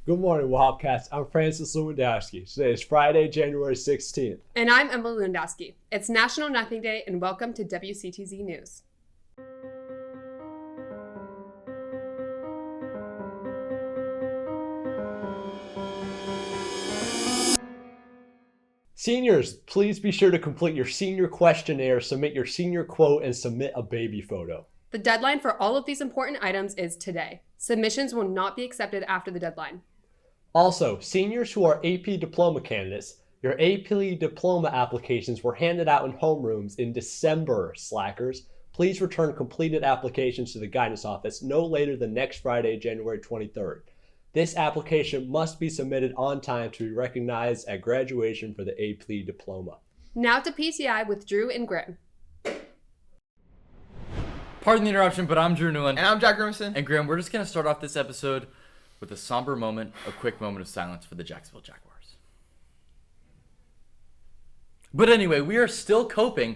Good morning, Wildcats. I'm Francis Lewandowski. Today is Friday, January 16th. And I'm Emily Lewandowski. It's National Nothing Day, and welcome to WCTZ News. Seniors, please be sure to complete your senior questionnaire, submit your senior quote, and submit a baby photo. The deadline for all of these important items is today. Submissions will not be accepted after the deadline. Also, seniors who are AP diploma candidates, your AP diploma applications were handed out in homerooms in December, slackers. Please return completed applications to the guidance office no later than next Friday, January 23rd. This application must be submitted on time to be recognized at graduation for the AP diploma. Now to PTI with Drew and Grim. Pardon the interruption, but I'm Drew Newland. And I'm Jack Grimson. And Graham, we're just going to start off this episode with a somber moment, a quick moment of silence for the Jacksonville Jaguars. But anyway, we are still coping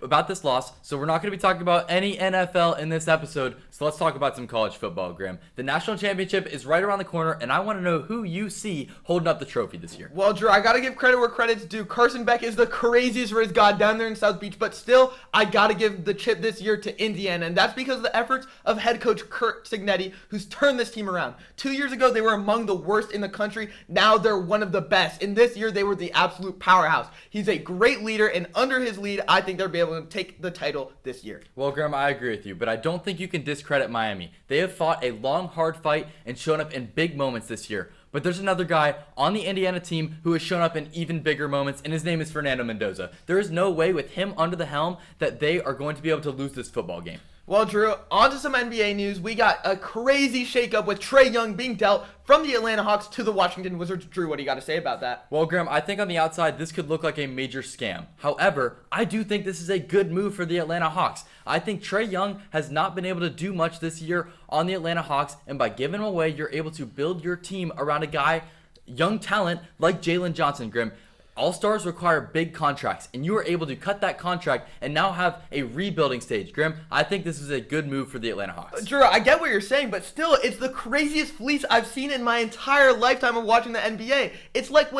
about this loss, so we're not going to be talking about any NFL in this episode, so let's talk about some college football, Graham. The national championship is right around the corner, and I want to know who you see holding up the trophy this year. Well, Drew, I got to give credit where credit's due. Carson Beck is the craziest for his God down there in South Beach, but still, I got to give the chip this year to Indiana, and that's because of the efforts of head coach Kurt Cignetti, who's turned this team around. 2 years ago, they were among the worst in the country. Now they're one of the best, and this year, they were the absolute powerhouse. He's a great leader, and under his lead, I think they'll be able to take the title this year. Well, Graham, I agree with you, but I don't think you can discredit Miami. They have fought a long, hard fight and shown up in big moments this year. But there's another guy on the Indiana team who has shown up in even bigger moments, and his name is Fernando Mendoza. There is no way with him under the helm that they are going to be able to lose this football game. Well, Drew, on to some NBA news. We got a crazy shakeup with Trae Young being dealt from the Atlanta Hawks to the Washington Wizards. Drew, what do you got to say about that? Well, Graham, I think on the outside, this could look like a major scam. However, I do think this is a good move for the Atlanta Hawks. I think Trae Young has not been able to do much this year on the Atlanta Hawks, and by giving him away, you're able to build your team around a guy, young talent, like Jalen Johnson, Graham. All-stars require big contracts, and you are able to cut that contract and now have a rebuilding stage. Graham, I think this is a good move for the Atlanta Hawks. Drew, I get what you're saying, but still, it's the craziest fleece I've seen in my entire lifetime of watching the NBA. It's like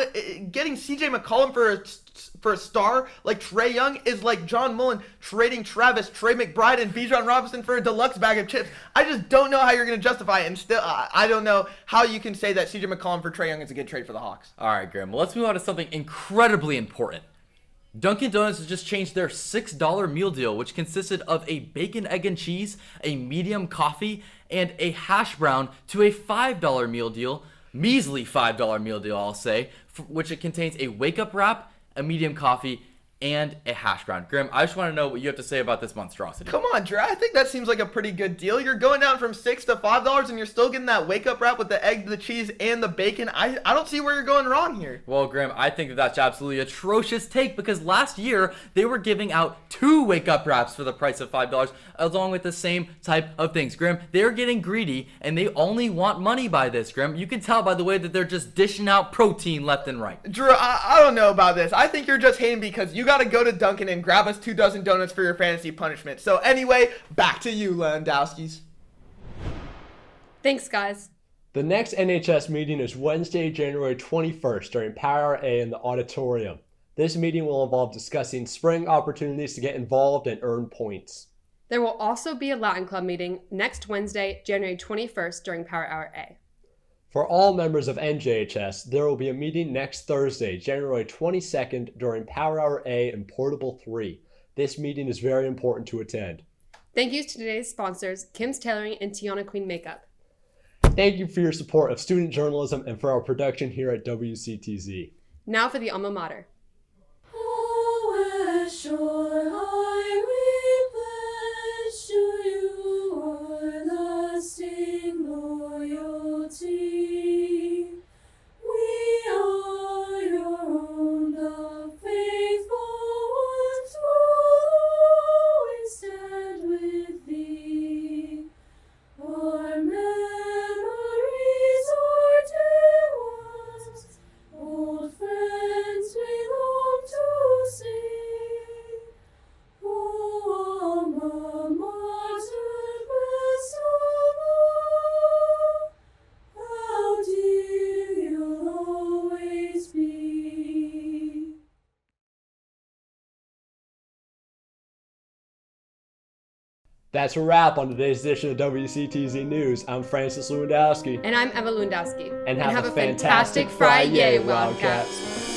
getting CJ McCollum for a star like Trae Young is like John Mullen trading Travis, Trey McBride, and Bijan Robinson for a deluxe bag of chips. I just don't know how you're going to justify it, and still, I don't know how you can say that CJ McCollum for Trae Young is a good trade for the Hawks. All right, Graham, well, let's move on to something incredibly important. Dunkin' Donuts has just changed their $6 meal deal, which consisted of a bacon, egg, and cheese, a medium coffee, and a hash brown, to a $5 meal deal, measly $5 meal deal, I'll say, which it contains a wake-up wrap, a medium coffee, and a hash brown. Graham, I just want to know what you have to say about this monstrosity. Come on, Drew. I think that seems like a pretty good deal. You're going down from $6 to $5, and you're still getting that wake-up wrap with the egg, the cheese, and the bacon. I don't see where you're going wrong here. Well, Graham, I think that's absolutely atrocious take, because last year they were giving out 2 wake-up wraps for the price of $5, along with the same type of things. Graham, they're getting greedy, and they only want money by this, Graham. You can tell by the way that they're just dishing out protein left and right. Drew, I don't know about this. I think you're just hating because you got to go to Dunkin' and grab us 2 dozen donuts for your fantasy punishment. So anyway, back to you, Lewandowskis. Thanks, guys. The next NHS meeting is Wednesday, January 21st during Power A in the auditorium. This meeting will involve discussing spring opportunities to get involved and earn points. There will also be a Latin Club meeting next Wednesday, January 21st during Power Hour A. For all members of NJHS, there will be a meeting next Thursday, January 22nd during Power Hour A in Portable 3. This meeting is very important to attend. Thank you to today's sponsors, Kim's Tailoring and Tiana Queen Makeup. Thank you for your support of student journalism and for our production here at WCTZ. Now for the alma mater. Oh, shall I pledge to you our lasting loyalty? We are your own, the faithful ones will always stand with thee. Our memories are dear ones, old friends we long to see. That's a wrap on today's edition of WCTZ News. I'm Francis Lewandowski. And I'm Eva Lewandowski. And have a fantastic Friday, Wildcats.